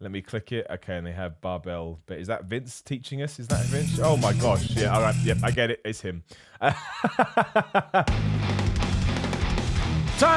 Let me click it. Okay, and they have barbell. But is that Vince teaching us? Is that Vince? Oh my gosh. Yeah, all right. Yep, I get it. It's him. Time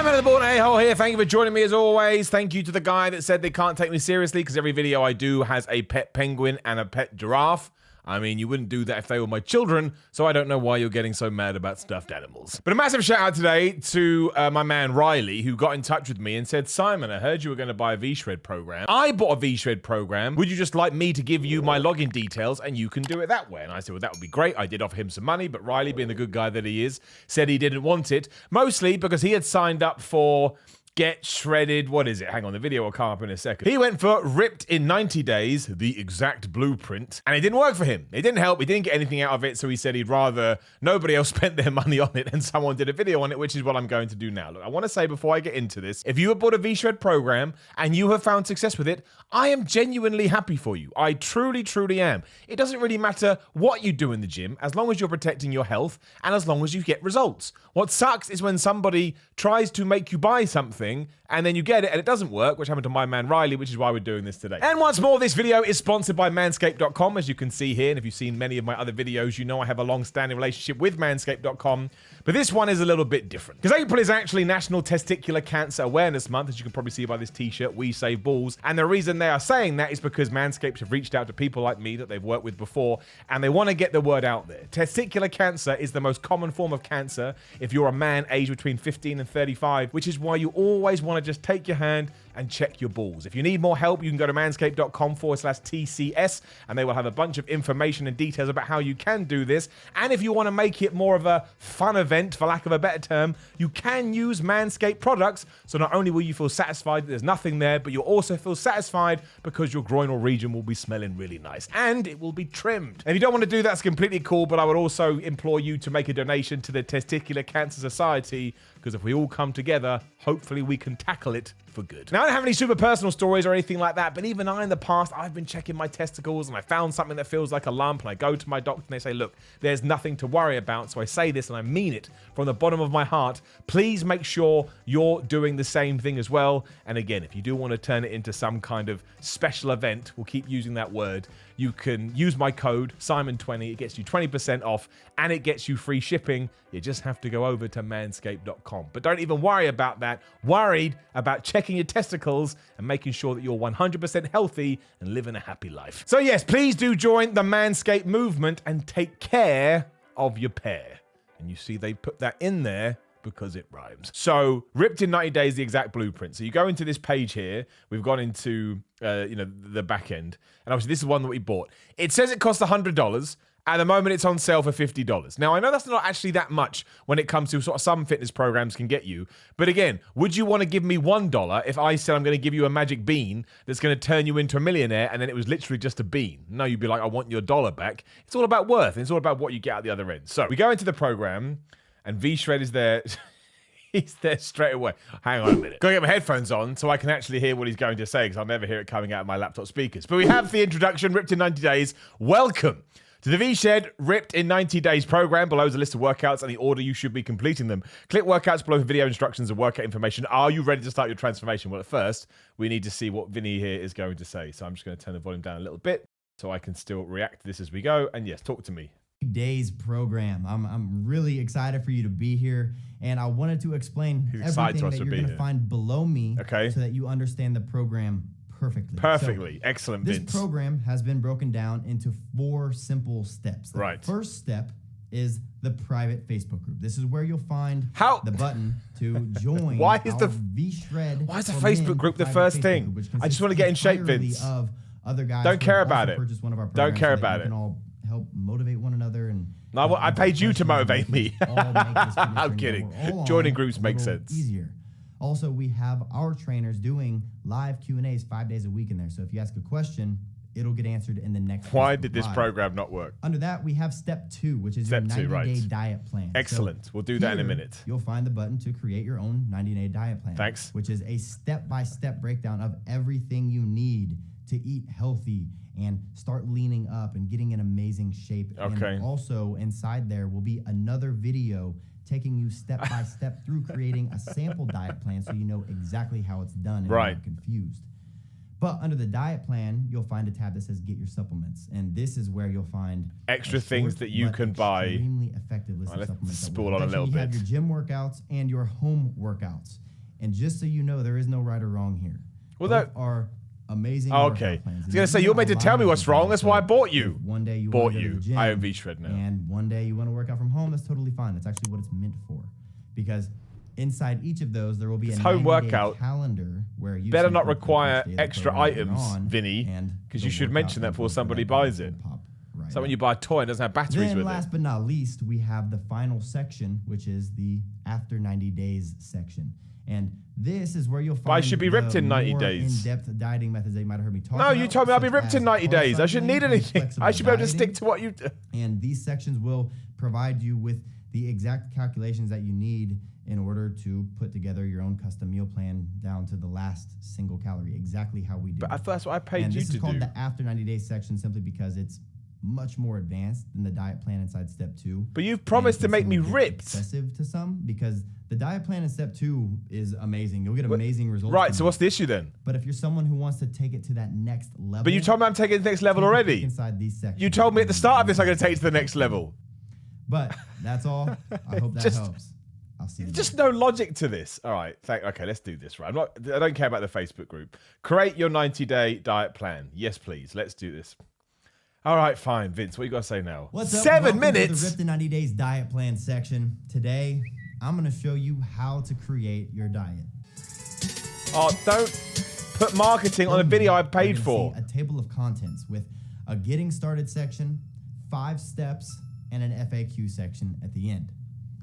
out of the born a-hole here. Thank you for joining me as always. Thank you to the guy that said they can't take me seriously because every video I do has a pet penguin and a pet giraffe. I mean, you wouldn't do that if they were my children, so I don't know why you're getting so mad about stuffed animals. But a massive shout out today to my man Riley, who got in touch with me and said, Simon, I heard you were going to buy a V-Shred program. I bought a V-Shred program. Would you just like me to give you my login details and you can do it that way? And I said, well, that would be great. I did offer him some money, but Riley, being the good guy that he is, said he didn't want it, mostly because he had signed up for Get Shredded. What is it? Hang on, the video will come up in a second. He went for Ripped in 90 Days, the exact blueprint, and it didn't work for him. It didn't help. He didn't get anything out of it, so he said he'd rather nobody else spent their money on it and someone did a video on it, which is what I'm going to do now. Look, I want to say before I get into this, if you have bought a V-Shred program and you have found success with it, I am genuinely happy for you. I truly, truly am. It doesn't really matter what you do in the gym, as long as you're protecting your health and as long as you get results. What sucks is when somebody tries to make you buy something and then you get it and it doesn't work, which happened to my man Riley, which is why we're doing this today. And once more, this video is sponsored by Manscaped.com, as you can see here. And if you've seen many of my other videos, you know I have a long-standing relationship with Manscaped.com. But this one is a little bit different. Because April is actually National Testicular Cancer Awareness Month, as you can probably see by this t-shirt, We Save Balls. And the reason they are saying that is because Manscaped have reached out to people like me that they've worked with before, and they want to get the word out there. Testicular cancer is the most common form of cancer if you're a man aged between 15 and 35, which is why you always want to just take your hand and check your balls. If you need more help, you can go to manscaped.com/TCS and they will have a bunch of information and details about how you can do this. And if you want to make it more of a fun event, for lack of a better term, you can use Manscaped products. So not only will you feel satisfied that there's nothing there, but you'll also feel satisfied because your groinal region will be smelling really nice and it will be trimmed. And if you don't want to do that, it's completely cool, but I would also implore you to make a donation to the Testicular Cancer Society, because if we all come together, hopefully we can tackle it for good. Now, I don't have any super personal stories or anything like that, but even I, in the past, I've been checking my testicles and I found something that feels like a lump, and I go to my doctor and they say, look, there's nothing to worry about. So I say this and I mean it from the bottom of my heart. Please make sure you're doing the same thing as well. And again, if you do want to turn it into some kind of special event, we'll keep using that word, you can use my code, Simon20. It gets you 20% off and it gets you free shipping. You just have to go over to manscaped.com. But don't even worry about that. Worried about checking your testicles and making sure that you're 100% healthy and living a happy life. So yes, please do join the Manscaped movement and take care of your pair. And you see they put that in there because it rhymes. So Ripped in 90 Days, the exact blueprint. So you go into this page here. We've gone into the back end. And obviously this is one that we bought. It says it costs $100. At the moment, it's on sale for $50. Now, I know that's not actually that much when it comes to sort of some fitness programs can get you. But again, would you want to give me $1 if I said I'm going to give you a magic bean that's going to turn you into a millionaire and then it was literally just a bean? No, you'd be like, I want your dollar back. It's all about worth. And it's all about what you get out the other end. So we go into the program and V-Shred is there. He's there straight away. Hang on a minute. Gotta get my headphones on so I can actually hear what he's going to say, because I'll never hear it coming out of my laptop speakers. But we have the introduction, Ripped in 90 Days. Welcome to the V-Shed Ripped in 90 Days program. Below is a list of workouts and the order you should be completing them. Click workouts below for video instructions and workout information. Are you ready to start your transformation? Well, at first, we need to see what Vinny here is going to say. So I'm just going to turn the volume down a little bit so I can still react to this as we go. And yes, talk to me. Days program. I'm really excited for you to be here, and I wanted to explain everything that you're going to find below me, okay, so that you understand the program perfectly. Perfectly. So, excellent, Vince. This program has been broken down into 4 simple steps. The first step is the private Facebook group. This is where you'll find the button to join. Why is the V-Shred? Why is the Facebook group the first thing? I just want to get in shape, Vince. Of other guys. Don't care about it. Don't care about it. Help motivate one another. And no, I paid you to motivate me. I'm kidding. Joining groups makes sense. Easier. Also, we have our trainers doing live Q&As 5 days a week in there. So if you ask a question, it'll get answered in the next. Why did this program not work? Under that, we have step 2, which is your 90-day diet plan. Excellent. So we'll do that in a minute. You'll find the button to create your own 90-day diet plan. Thanks. Which is a step-by-step breakdown of everything you need to eat healthy and start leaning up and getting in amazing shape. Okay. And also inside there will be another video taking you step by step through creating a sample diet plan so you know exactly how it's done and you're not confused. But under the diet plan, you'll find a tab that says Get Your Supplements. And this is where you'll find extra things that you can buy. Extremely effective list of let's supplements. spool on a little bit. You have your gym workouts and your home workouts. And just so you know, there is no right or wrong here. Well, that are amazing. Okay. I was going to say, you're meant to tell me what's wrong. That's why I bought you. One day you bought want to go to the gym, I own V-Shred now. And one day you want to work out from home. That's totally fine. That's actually what it's meant for. Because inside each of those, there will be a home workout calendar where you better not require extra items, Vinny, because you should mention that before somebody buys it. So when you buy a toy, it doesn't have batteries with it. Then last but not least, we have the final section, which is the after 90 days section. And this is where you'll find I should be ripped in 90 days. In-depth dieting methods that you might have heard me talk about. No, you told me I'll be ripped in 90 days. I shouldn't need anything. I should be able to stick to what you do. And these sections will provide you with the exact calculations that you need in order to put together your own custom meal plan down to the last single calorie, exactly how we do. But I thought that's what I paid you to do. And this is called the after 90 days section simply because it's much more advanced than the diet plan inside step 2. But you've promised to make me ripped. Excessive to some because the diet plan in step 2 is amazing. You'll get amazing results. Right, so what's the issue then? But if you're someone who wants to take it to that next level. But you told me I'm taking it to the next level already. Inside these sections. You told me at the start of this I'm going to take it to the next level. But that's all. I hope that helps. I'll see you. Just no logic to this. All right. Okay, let's do this. Right. I don't care about the Facebook group. Create your 90-day diet plan. Yes, please. Let's do this. All right, fine. Vince, what you got to say now? What's up? 7 minutes. The Ripped in 90 Days diet plan section. Today, I'm going to show you how to create your diet. Oh, don't put marketing on a video I paid for. A table of contents with a getting started section, 5 steps, and an FAQ section at the end.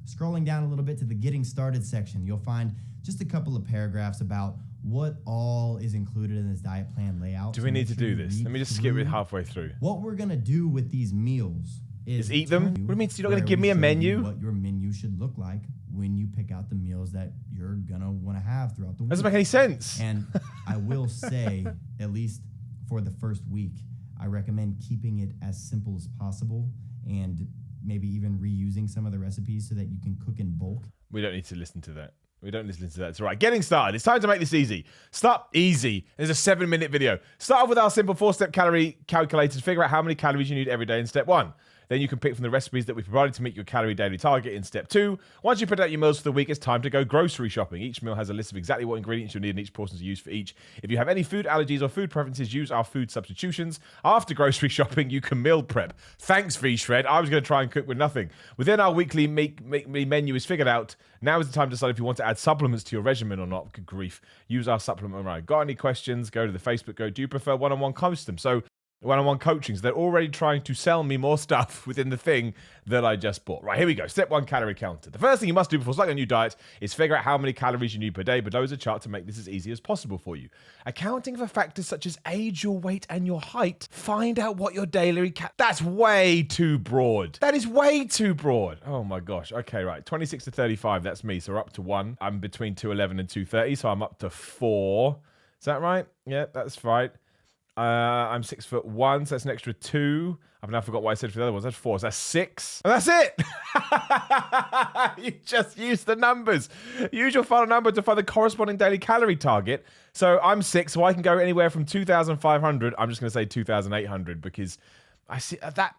Scrolling down a little bit to the getting started section, you'll find just a couple of paragraphs about what all is included in this diet plan layout. Do we need to do this? Let me just skip it halfway through. What we're going to do with these meals is eat them? What do you mean? So you're not going to give me a menu? What your menu should look like when you pick out the meals that you're going to want to have throughout the week. Doesn't make any sense. And I will say, at least for the first week, I recommend keeping it as simple as possible and maybe even reusing some of the recipes so that you can cook in bulk. We don't need to listen to that. We don't listen to that. It's all right. Getting started. It's time to make this easy. Start easy. There's a 7-minute video. Start off with our simple 4-step calorie calculator to figure out how many calories you need every day in step 1. Then you can pick from the recipes that we provided to meet your calorie daily target in step 2. Once you put out your meals for the week, it's time to go grocery shopping. Each meal has a list of exactly what ingredients you'll need and each portion is used for each. If you have any food allergies or food preferences, use our food substitutions. After grocery shopping, you can meal prep. Thanks, V-Shred. I was going to try and cook with nothing. Within our weekly menu is figured out. Now is the time to decide if you want to add supplements to your regimen or not. Good grief. Use our supplement guide. Got any questions? Go to the Facebook. Do you prefer one-on-one custom? So one-on-one coaching. So they're already trying to sell me more stuff within the thing that I just bought. Right, here we go. Step 1, calorie counter. The first thing you must do before starting a new diet is figure out how many calories you need per day, but those are chart to make this as easy as possible for you. Accounting for factors such as age, your weight, and your height, find out what your daily That's way too broad. That is way too broad. Oh my gosh. Okay, right. 26 to 35, that's me. So we're up to 1. I'm between 211 and 230, so I'm up to 4. Is that right? Yeah, that's right. I'm 6'1", so that's an extra 2. I've now forgot what I said for the other ones. That's 4, so that's 6. And that's it. You just use the numbers. Use your final number to find the corresponding daily calorie target. So I'm 6, so I can go anywhere from 2,500. I'm just going to say 2,800 because I see that.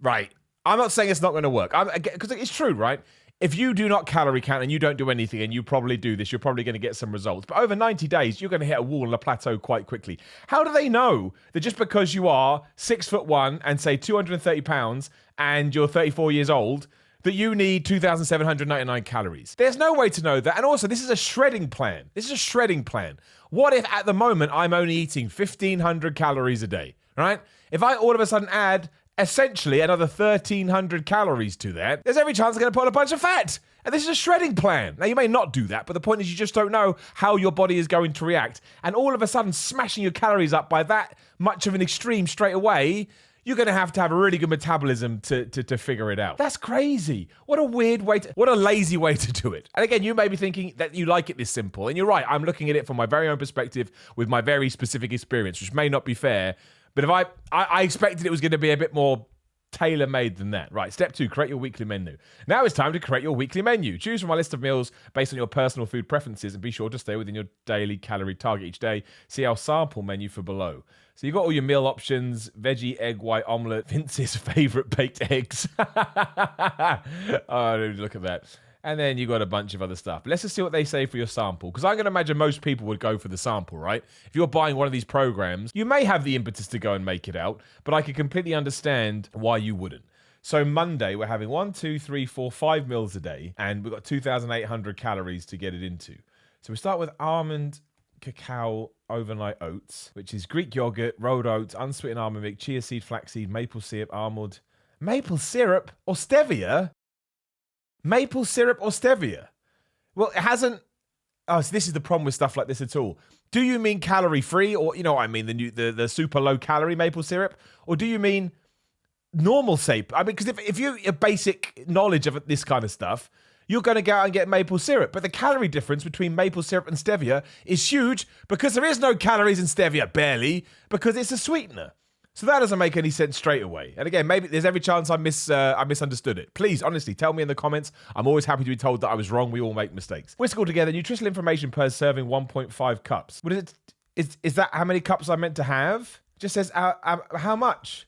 Right. I'm not saying it's not going to work. Because it's true, right? If you do not calorie count and you don't do anything and you probably do this, you're probably going to get some results. But over 90 days, you're going to hit a wall and a plateau quite quickly. How do they know that just because you are 6'1" and say 230 pounds and you're 34 years old, that you need 2,799 calories? There's no way to know that. And also, this is a shredding plan. This is a shredding plan. What if at the moment I'm only eating 1,500 calories a day, right? If I all of a sudden add essentially another 1,300 calories to that, there's every chance I'm going to put on a bunch of fat. And this is a shredding plan. Now, you may not do that, but the point is you just don't know how your body is going to react. And all of a sudden, smashing your calories up by that much of an extreme straight away, you're going to have a really good metabolism to figure it out. That's crazy. What a weird way what a lazy way to do it. And again, you may be thinking that you like it this simple. And you're right. I'm looking at it from my very own perspective with my very specific experience, which may not be fair. But if I expected it was going to be a bit more tailor-made than that. Right, step 2, create your weekly menu. Now it's time to create your weekly menu. Choose from a list of meals based on your personal food preferences and be sure to stay within your daily calorie target each day. See our sample menu for below. So you've got all your meal options, veggie, egg, white omelette, Vince's favorite baked eggs. Oh, look at that. And then you got a bunch of other stuff. Let's just see what they say for your sample. Because I'm going to imagine most people would go for the sample, right? If you're buying one of these programs, you may have the impetus to go and make it out, but I can completely understand why you wouldn't. So Monday, we're having 5 meals a day, and we've got 2,800 calories to get it into. So we start with almond cacao overnight oats, which is Greek yogurt, rolled oats, unsweetened almond milk, chia seed, flaxseed, maple syrup, almond. Maple syrup or stevia? Maple syrup or stevia? Well, it hasn't. Oh, so this is the problem with stuff like this at all. Do you mean calorie free, or you know what I mean, the super low calorie maple syrup, or do you mean normal syrup? I mean, because if you have basic knowledge of this kind of stuff, you're going to go out and get maple syrup. But the calorie difference between maple syrup and stevia is huge because there is no calories in stevia, barely, because it's a sweetener. So that doesn't make any sense straight away. And again, maybe there's every chance I misunderstood it. Please, honestly, tell me in the comments. I'm always happy to be told that I was wrong. We all make mistakes. Whisk all together. Nutritional information per serving, 1.5 cups. What is it? Is that how many cups I'm meant to have? It just says how much.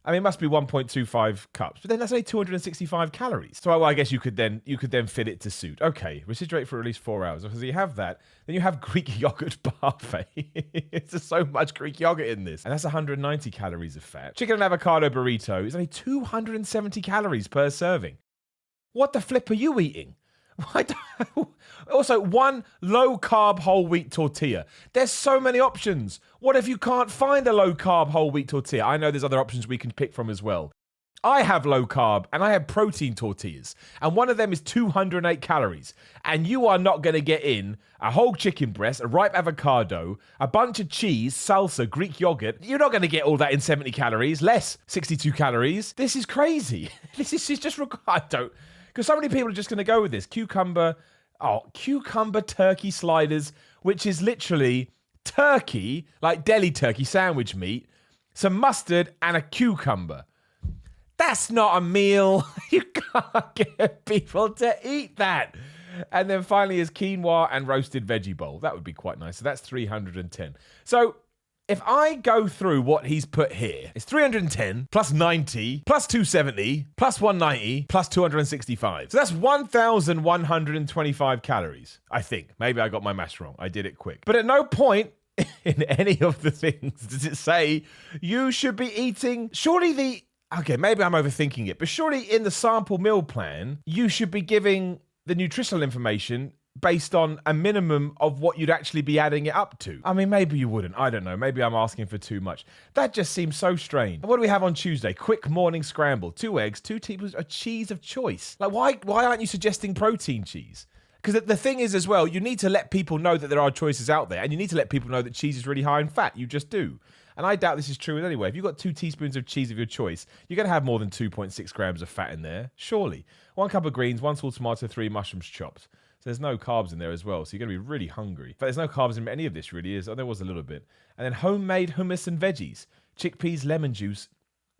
I mean, it must be 1.25 cups, but then that's only 265 calories. So I guess you could then fit it to suit. Okay, refrigerate for at least 4 hours. Because you have that, then you have Greek yogurt parfait. It's just so much Greek yogurt in this, and that's 190 calories of fat. Chicken and avocado burrito is only 270 calories per serving. What the flip are you eating? Also, 1 low-carb whole wheat tortilla. There's so many options. What if you can't find a low-carb whole wheat tortilla? I know there's other options we can pick from as well. I have low-carb and I have protein tortillas, and one of them is 208 calories. And you are not going to get in a whole chicken breast, a ripe avocado, a bunch of cheese, salsa, Greek yogurt. You're not going to get all that in 70 calories, less 62 calories. This is crazy. This is just... I don't... Because so many people are just going to go with this. Cucumber turkey sliders, which is literally turkey, like deli turkey sandwich meat, some mustard and a cucumber. That's not a meal. You can't get people to eat that. And then finally is quinoa and roasted veggie bowl. That would be quite nice. So that's 310. So if I go through what he's put here, it's 310 plus 90 plus 270 plus 190 plus 265. So that's 1,125 calories, I think. Maybe I got my maths wrong. I did it quick. But at no point in any of the things does it say you should be eating. Okay, maybe I'm overthinking it, but surely in the sample meal plan, you should be giving the nutritional information based on a minimum of what you'd actually be adding it up to. I mean, maybe you wouldn't. I don't know. Maybe I'm asking for too much. That just seems so strange. What do we have on Tuesday? Quick morning scramble. 2 eggs, 2 teaspoons of cheese of choice. Like, why aren't you suggesting protein cheese? Because the thing is as well, you need to let people know that there are choices out there, and you need to let people know that cheese is really high in fat. You just do. And I doubt this is true anyway. If you've got 2 teaspoons of cheese of your choice, you're going to have more than 2.6 grams of fat in there, surely. 1 cup of greens, 1 small tomato, 3 mushrooms chopped. So there's no carbs in there as well, so you're going to be really hungry. But there's no carbs in any of this, really is. Oh, there was a little bit. And then homemade hummus and veggies. Chickpeas, lemon juice,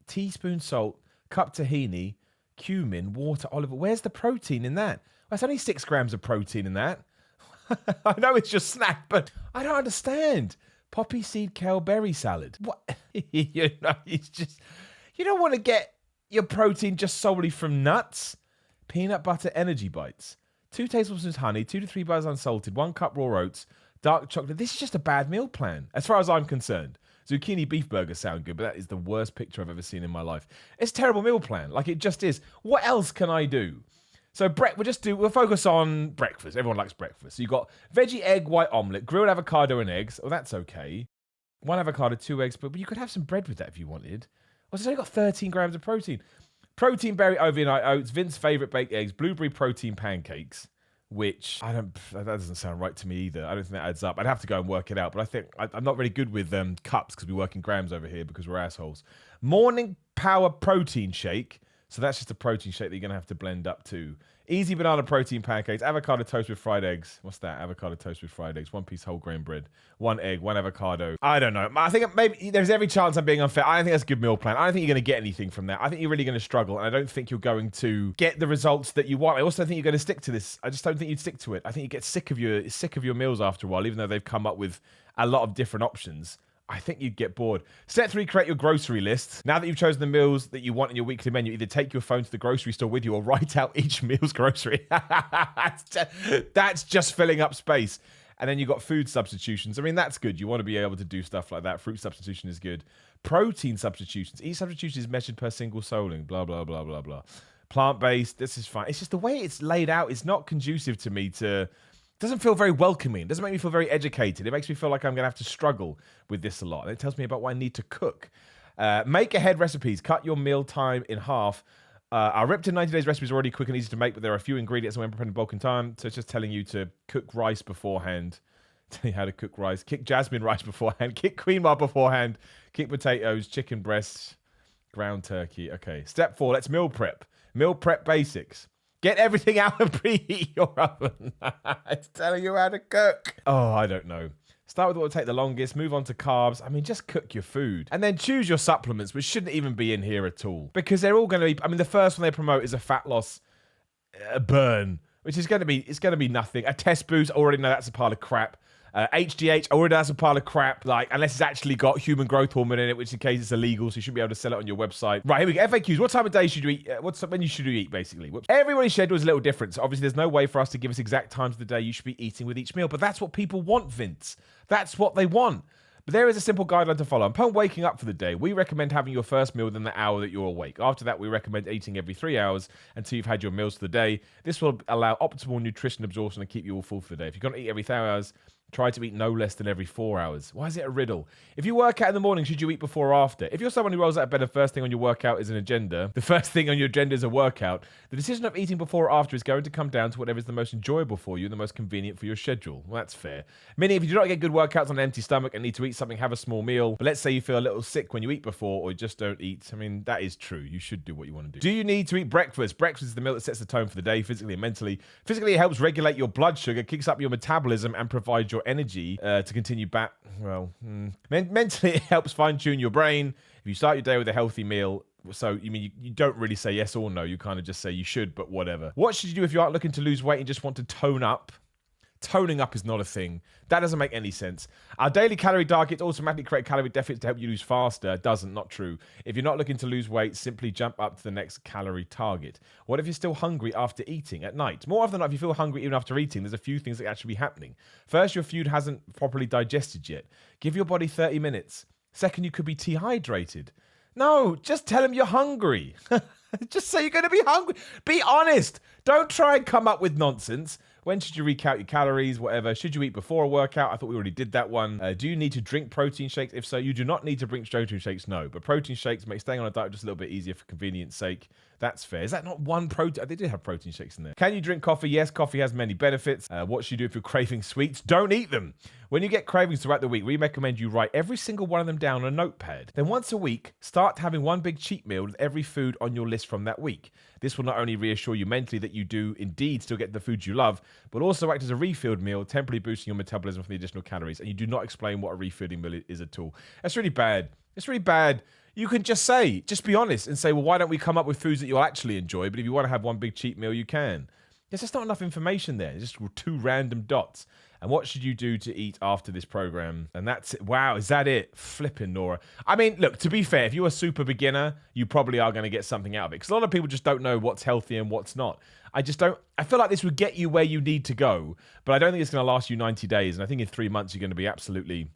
teaspoon salt, cup tahini, cumin, water, olive oil. Where's the protein in that? Well, it's only 6 grams of protein in that. I know it's just snack, but I don't understand. Poppy seed kale berry salad. What? It's just... You don't want to get your protein just solely from nuts. Peanut butter energy bites. 2 tablespoons honey, 2 to 3 bars unsalted, 1 cup raw oats, dark chocolate. This is just a bad meal plan, as far as I'm concerned. Zucchini beef burgers sound good, but that is the worst picture I've ever seen in my life. It's a terrible meal plan. Like, it just is. What else can I do? So we'll focus on breakfast. Everyone likes breakfast. So you've got veggie egg white omelette, grilled avocado and eggs. Oh, that's okay. 1 avocado, 2 eggs, but you could have some bread with that if you wanted. Well, it's only got 13 grams of protein. Protein berry overnight oats, Vince's favorite baked eggs, blueberry protein pancakes, which that doesn't sound right to me either. I don't think that adds up. I'd have to go and work it out, but I think I'm not really good with cups because we work in grams over here because we're assholes. Morning power protein shake. So that's just a protein shake that you're going to have to blend up to. Easy banana protein pancakes, avocado toast with fried eggs. What's that? Avocado toast with fried eggs, 1 piece whole grain bread, 1 egg, 1 avocado. I don't know. I think maybe there's every chance I'm being unfair. I don't think that's a good meal plan. I don't think you're going to get anything from that. I think you're really going to struggle, and I don't think you're going to get the results that you want. I also think you're going to stick to this. I just don't think you'd stick to it. I think you get sick of your meals after a while, even though they've come up with a lot of different options. I think you'd get bored. Step 3, create your grocery list. Now that you've chosen the meals that you want in your weekly menu, either take your phone to the grocery store with you or write out each meal's grocery. That's just filling up space. And then you've got food substitutions. I mean, that's good. You want to be able to do stuff like that. Fruit substitution is good. Protein substitutions. Each substitution is measured per single serving. Blah, blah, blah, blah, blah. Plant-based. This is fine. It's just the way it's laid out. It's not conducive to me to... Doesn't feel very welcoming. It doesn't make me feel very educated. It makes me feel like I'm going to have to struggle with this a lot. And it tells me about what I need to cook. Make ahead recipes. Cut your meal time in half. Our ripped in 90 days recipe is already quick and easy to make, but there are a few ingredients and when preparing in bulk in time. So it's just telling you to cook rice beforehand. Tell you how to cook rice. Kick jasmine rice beforehand. Kick quinoa beforehand. Kick potatoes, chicken breasts, ground turkey. Okay. Step 4, let's meal prep. Meal prep basics. Get everything out and preheat your oven. It's telling you how to cook. Oh, I don't know. Start with what will take the longest. Move on to carbs. I mean, just cook your food. And then choose your supplements, which shouldn't even be in here at all. Because they're all going to be... I mean, the first one they promote is a fat loss burn, which is going to be... It's going to be nothing. A test boost, I already know that's a pile of crap. HGH, I already know that's a pile of crap, like, unless it's actually got human growth hormone in it, which in case it's illegal, so you shouldn't be able to sell it on your website. Right, here we go. FAQs. What time of day should you eat? When should you eat, basically? Whoops. Everybody's schedule is a little different, so obviously there's no way for us to give us exact times of the day you should be eating with each meal, but that's what people want, Vince. That's what they want. But there is a simple guideline to follow. Upon waking up for the day, we recommend having your first meal within the hour that you're awake. After that, we recommend eating every 3 hours until you've had your meals for the day. This will allow optimal nutrition absorption and keep you all full for the day. If you're going to eat every 3 hours, try to eat no less than every 4 hours. Why is it a riddle? If you work out in the morning, should you eat before or after? If you're someone who rolls out of bed, the first thing on your workout is an agenda. The first thing on your agenda is a workout. The decision of eating before or after is going to come down to whatever is the most enjoyable for you and the most convenient for your schedule. Well, that's fair. Meaning, if you do not get good workouts on an empty stomach and need to eat something, have a small meal. But let's say you feel a little sick when you eat before or just don't eat. I mean, that is true. You should do what you want to do. Do you need to eat breakfast? Breakfast is the meal that sets the tone for the day, physically and mentally. Physically, it helps regulate your blood sugar, kicks up your metabolism, and provides your energy to continue back. Well, mentally, it helps fine-tune your brain. If you start your day with a healthy meal, so you mean you don't really say yes or no. You kind of just say you should, but whatever. What should you do if you aren't looking to lose weight and just want to tone up? Toning up is not a thing. That doesn't make any sense. Our daily calorie targets automatically create calorie deficits to help you lose faster. Doesn't, not true. If you're not looking to lose weight, simply jump up to the next calorie target. What if you're still hungry after eating at night? More often than not, if you feel hungry even after eating, there's a few things that actually be happening. First, your food hasn't properly digested yet. Give your body 30 minutes. Second, you could be dehydrated. No, just tell them you're hungry. Just say you're going to be hungry. Be honest. Don't try and come up with nonsense. When should you recount your calories, whatever? Should you eat before a workout? I thought we already did that one. Do you need to drink protein shakes? If so, you do not need to drink protein shakes, no. But protein shakes make staying on a diet just a little bit easier for convenience sake. That's fair. Is that not one protein? They did have protein shakes in there. Can you drink coffee? Yes, coffee has many benefits. What should you do if you're craving sweets? Don't eat them. When you get cravings throughout the week, we recommend you write every single one of them down on a notepad. Then once a week, start having one big cheat meal with every food on your list from that week. This will not only reassure you mentally that you do indeed still get the foods you love, but also act as a refilled meal, temporarily boosting your metabolism from the additional calories. And you do not explain what a refilling meal is at all. That's really bad. It's really bad. You can just be honest and say, well, why don't we come up with foods that you'll actually enjoy? But if you want to have one big cheat meal, you can. There's just not enough information there. It's just 2 random dots. And what should you do to eat after this program? And that's it. Wow, is that it? Flipping Nora. I mean, look, to be fair, if you're a super beginner, you probably are going to get something out of it. Because a lot of people just don't know what's healthy and what's not. I feel like this would get you where you need to go, but I don't think it's going to last you 90 days. And I think in 3 months, you're going to be absolutely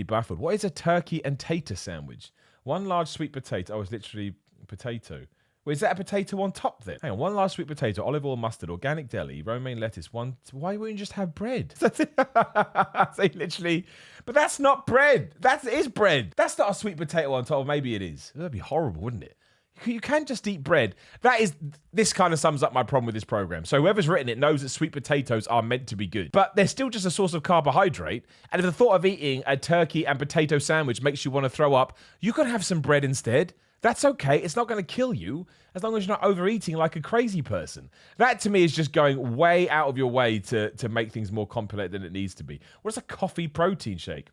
baffled. What is a turkey and tater sandwich? 1 large sweet potato. Oh, it's literally potato. Well, is that a potato on top then? Hang on, 1 large sweet potato, olive oil, mustard, organic deli, romaine lettuce, why wouldn't you just have bread? Say literally, but that's not bread. That is bread. That's not a sweet potato on top. Maybe it is. That'd be horrible, wouldn't it? You can just eat bread. This kind of sums up my problem with this program. So whoever's written it knows that sweet potatoes are meant to be good, but they're still just a source of carbohydrate. And if the thought of eating a turkey and potato sandwich makes you want to throw up, you could have some bread instead. That's okay. It's not going to kill you as long as you're not overeating like a crazy person. That to me is just going way out of your way to make things more complicated than it needs to be. What's a coffee protein shake?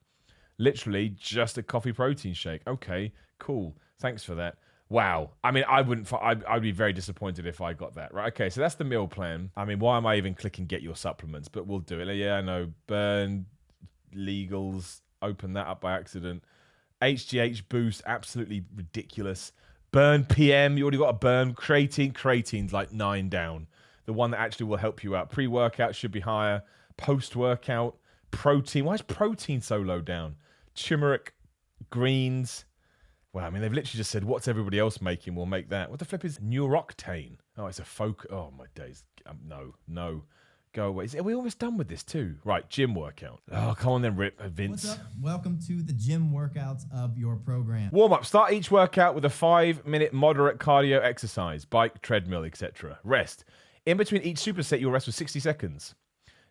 Literally just a coffee protein shake. Okay, cool. Thanks for that. Wow. I mean, I'd be very disappointed if I got that, right? Okay, so that's the meal plan. I mean, why am I even clicking get your supplements? But we'll do it. Yeah, I know. Burn, legals, open that up by accident. HGH boost, absolutely ridiculous. Burn PM, you already got a burn. Creatine's like 9 down. The one that actually will help you out. Pre-workout should be higher. Post-workout, protein. Why is protein so low down? Turmeric, greens. Well, I mean, they've literally just said, what's everybody else making? We'll make that. What the flip is Neuroctane? Oh, it's a folk. Oh, my days. No. Go away. Are we almost done with this too? Right, gym workout. Oh, come on then, Vince. What's up? Welcome to the gym workouts of your program. Warm up. Start each workout with a 5-minute moderate cardio exercise, bike, treadmill, etc. Rest. In between each superset, you'll rest for 60 seconds.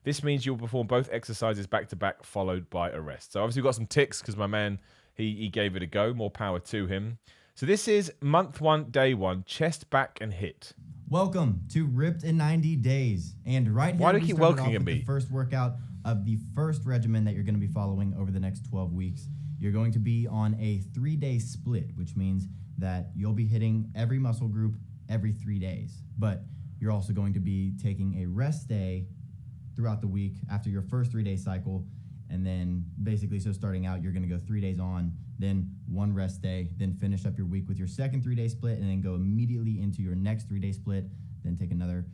This means you'll perform both exercises back to back, followed by a rest. So obviously we've got some ticks because my man, he gave it a go. More power to him. So this is month 1, day 1, chest, back, and hit. Welcome to Ripped in 90 Days. And right here, Why do you keep welcoming me? The first workout of the first regimen that you're going to be following over the next 12 weeks. You're going to be on a 3-day split, which means that you'll be hitting every muscle group every 3 days. But you're also going to be taking a rest day throughout the week after your first 3-day cycle. And then basically, so starting out, you're going to go 3 days on, then 1 rest day, then finish up your week with your second 3-day split, and then go immediately into your next 3-day split, then take another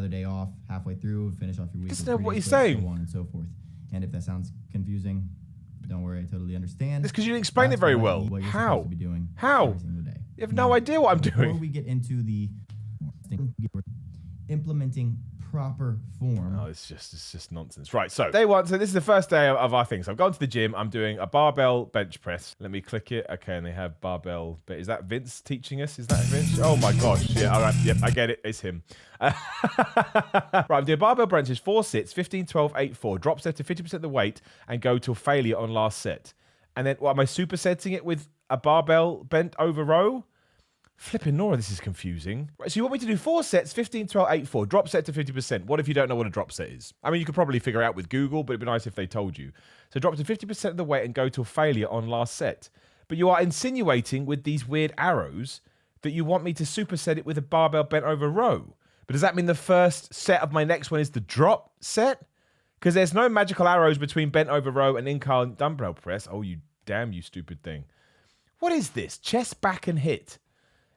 day off halfway through, finish off your week. That's not what you're saying. So on and so forth. And if that sounds confusing, don't worry, I totally understand. It's because you didn't explain it very well. What you're How? supposed to be doing How? every single day. You have no idea what I'm doing. Before we get into the implementing proper form. Oh, it's just nonsense. Right, so day 1. So this is the first day of our thing. So I've gone to the gym. I'm doing a barbell bench press. Let me click it. Okay, and they have barbell. Is that Vince teaching us? Is that Vince? Oh my gosh. Yeah, all right. Yep, I get it. It's him. Right, I'm doing barbell benches, 4 sets, 15, 12, 8, 4. Drop set to 50% of the weight and go till failure on last set. And then, what am I supersetting it with a barbell bent over row? Flipping Nora, this is confusing. Right, so you want me to do 4 sets, 15, 12, 8, 4. Drop set to 50%. What if you don't know what a drop set is? I mean, you could probably figure it out with Google, but it'd be nice if they told you. So drop to 50% of the weight and go till failure on last set. But you are insinuating with these weird arrows that you want me to superset it with a barbell bent over row. But does that mean the first set of my next one is the drop set? Because there's no magical arrows between bent over row and incline dumbbell press. Oh, you stupid thing. What is this? Chest, back, and hit.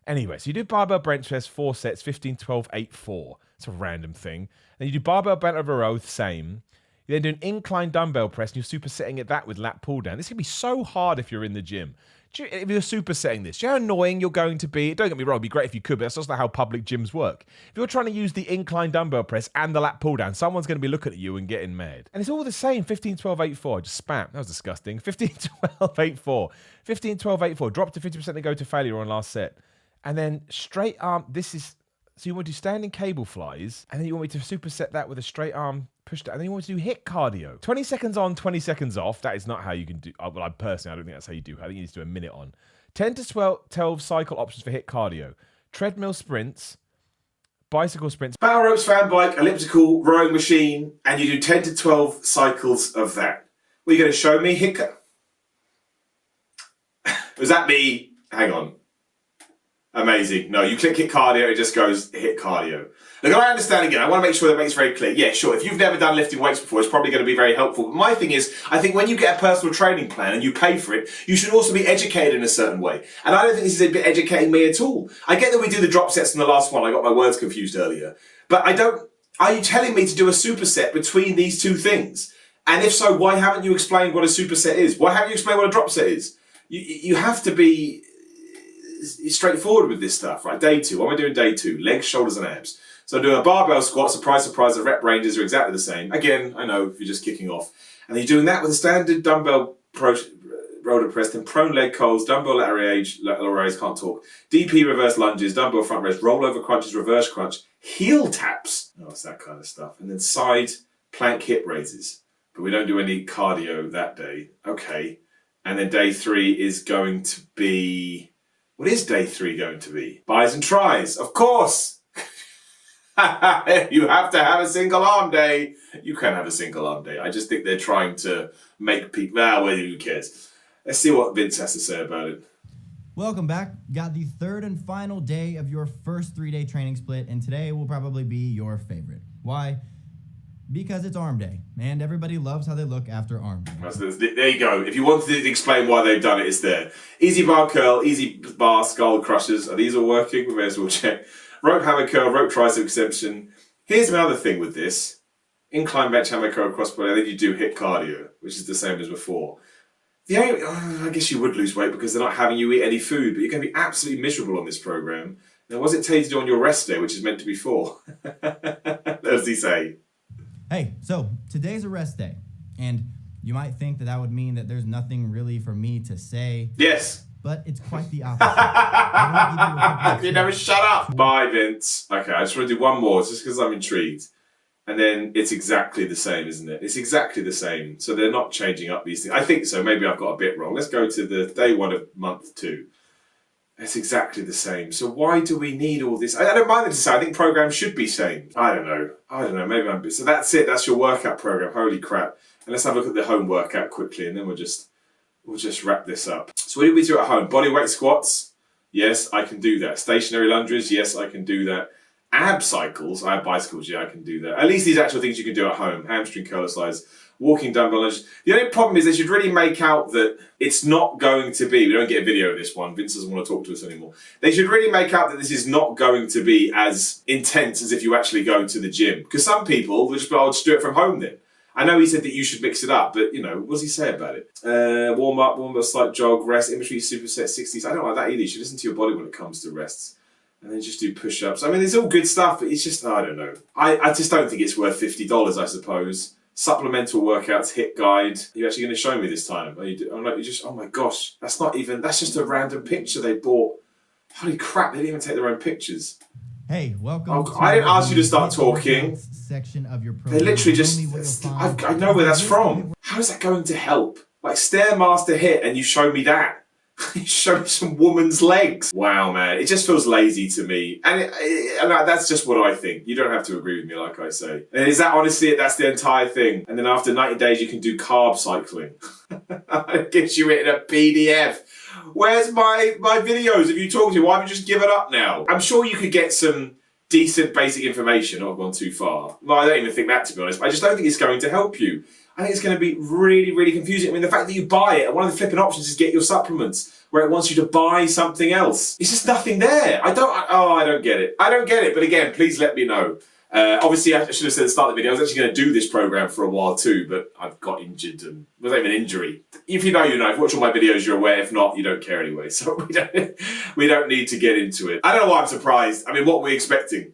Anyway, so you do barbell bench press, 4 sets, 15, 12, 8, 4. It's a random thing. Then you do barbell bent over row, same. You then do an incline dumbbell press, and you're supersetting it that with lat pull down. This can be so hard if you're in the gym. If you're supersetting this, do you know how annoying you're going to be? Don't get me wrong, it'd be great if you could, but that's just not how public gyms work. If you're trying to use the incline dumbbell press and the lat pull down, someone's going to be looking at you and getting mad. And it's all the same, 15, 12, 8, 4. Just spam. That was disgusting. 15, 12, 8, 4. 15, 12, 8, 4. Drop to 50% and go to failure on last set. And then straight arm, so you want to do standing cable flies, and then you want me to superset that with a straight arm push down, and then you want to do HIIT cardio. 20 seconds on, 20 seconds off. That is not how you can do, well, I personally, I don't think that's how you do. I think you need to do a minute on. 10 to 12 cycle options for HIIT cardio. Treadmill sprints, bicycle sprints. Power ropes, fan bike, elliptical, rowing machine, and you do 10 to 12 cycles of that. What are you going to show me? HIIT. Was that me? Hang on. Amazing. No, you click HIIT cardio, it just goes HIIT cardio. Look, I understand again. I want to make sure that makes very clear. Yeah, sure. If you've never done lifting weights before, it's probably going to be very helpful. But my thing is, I think when you get a personal training plan and you pay for it, you should also be educated in a certain way. And I don't think this is a bit educating me at all. I get that we do the drop sets in the last one. I got my words confused earlier. But are you telling me to do a superset between these two things? And if so, why haven't you explained what a superset is? Why haven't you explained what a drop set is? You have to be straightforward with this stuff, right? Day 2. What am I doing day 2? Legs, shoulders, and abs. So I'm doing a barbell squat. Surprise, surprise, the rep ranges are exactly the same. Again, I know if you're just kicking off. And you're doing that with a standard dumbbell roller press, then prone leg curls, dumbbell lateral raise, can't talk, DP reverse lunges, dumbbell front raise, rollover crunches, reverse crunch, heel taps. Oh, it's that kind of stuff. And then side plank hip raises. But we don't do any cardio that day. Okay. And then day 3 is going to be... What is day 3 going to be? Bis and tries, of course. You have to have a single arm day. You can have a single arm day. I just think they're trying to make people... well, who cares? Let's see what Vince has to say about it. Welcome back. Got the third and final day of your first 3-day training split, and today will probably be your favorite. Why? Because it's arm day, and everybody loves how they look after arm day. There you go. If you wanted to explain why they've done it, it's there. Easy bar curl, easy bar skull crushers. Are these all working? We may as well check. Rope hammer curl, rope tricep extension. Here's my other thing with this. Incline bench hammer curl cross body. I think you do hit cardio, which is the same as before. I guess you would lose weight because they're not having you eat any food, but you're going to be absolutely miserable on this program. Now, what's it take to do on your rest day, which is meant to be 4? What does he say? Hey, so today's a rest day, and you might think that would mean that there's nothing really for me to say. Yes. But it's quite the opposite. You never shut up. Bye, Vince. Okay, I just want to do one more, just because I'm intrigued. And then it's exactly the same, isn't it? It's exactly the same. So they're not changing up these things. I think so. Maybe I've got a bit wrong. Let's go to the day 1 of month 2. It's exactly the same. So why do we need all this? I don't mind it to say. I think programs should be same. I don't know. Maybe I'm... So that's it. That's your workout program. Holy crap. And let's have a look at the home workout quickly, and then we'll just wrap this up. So what do we do at home? Body weight squats. Yes, I can do that. Stationary lunges. Yes, I can do that. Ab cycles. I have bicycles. Yeah, I can do that. At least these actual things you can do at home. Hamstring curl slides. Walking dumbbell lunges. The only problem is they should really make out that it's not going to be... We don't get a video of this one. Vince doesn't want to talk to us anymore. They should really make out that this is not going to be as intense as if you actually go to the gym. Because some people will just be, I'll just do it from home then. I know he said that you should mix it up, but, what does he say about it? Warm up, slight jog, rest, in between superset 60s. I don't like that either. You should listen to your body when it comes to rests. And then just do push-ups. I mean, it's all good stuff, but it's just, I don't know. I just don't think it's worth $50, I suppose. Supplemental workouts, hit guide. You're actually going to show me this time. Oh my gosh, that's just a random picture they bought. Holy crap, they didn't even take their own pictures. Hey, welcome. I didn't ask you to start talking. Section of your program. They literally just, I know where that's from. How is that going to help? Like Stairmaster hit and you show me that. You show me some woman's legs. Wow, man. It just feels lazy to me. And that's just what I think. You don't have to agree with me, like I say. And is that honestly, that's the entire thing? And then after 90 days, you can do carb cycling. It gives you it in a PDF. Where's my videos of you talking to? Why have you just given up now? I'm sure you could get some decent basic information. I've gone too far. No, I don't even think that, to be honest. I just don't think it's going to help you. I think it's going to be really, really confusing. I mean, the fact that you buy it, and one of the flipping options is get your supplements, where it wants you to buy something else. It's just nothing there. I don't get it. I don't get it. But again, please let me know. Obviously, I should have said at the start of the video, I was actually going to do this program for a while too, but I've got injured and it wasn't even an injury. If you know, you know. If you watch all my videos, you're aware. If not, you don't care anyway. So we don't need to get into it. I don't know why I'm surprised. I mean, what were we expecting?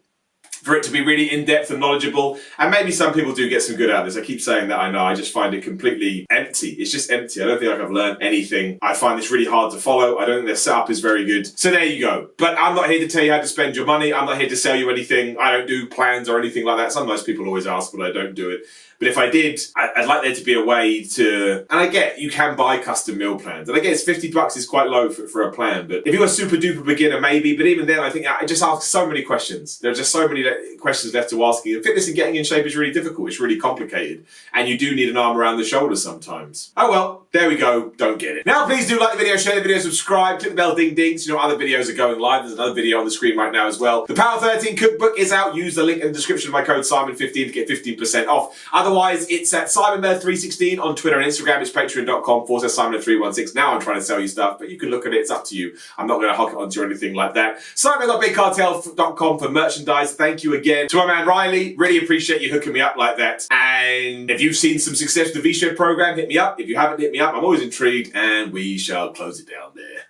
For it to be really in-depth and knowledgeable. And maybe some people do get some good out of this. I keep saying that, I know. I just find it completely empty. It's just empty. I don't feel like I've learned anything. I find this really hard to follow. I don't think their setup is very good. So there you go. But I'm not here to tell you how to spend your money. I'm not here to sell you anything. I don't do plans or anything like that. Most people always ask, but I don't do it. But if I did, I'd like there to be a way to... And I get you can buy custom meal plans. And I guess $50 is quite low for a plan. But if you're a super duper beginner, maybe. But even then, I think I just ask so many questions. There are just so many questions left to asking. And fitness and getting in shape is really difficult. It's really complicated. And you do need an arm around the shoulders sometimes. Oh well, there we go. Don't get it. Now, please do like the video, share the video, subscribe, click the bell, ding ding, so you know other videos are going live. There's another video on the screen right now as well. The Power 13 cookbook is out. Use the link in the description of my code Simon15 to get 15% off. Otherwise, it's at SimonBear316 on Twitter and Instagram. It's patreon.com/Simon316. Now I'm trying to sell you stuff, but you can look at it. It's up to you. I'm not going to hook it onto you or anything like that. Simon.bigcartel.com for merchandise. Thank you again to my man Riley. Really appreciate you hooking me up like that. And if you've seen some success with the V-Shed program, hit me up. If you haven't, hit me up. I'm always intrigued, and we shall close it down there.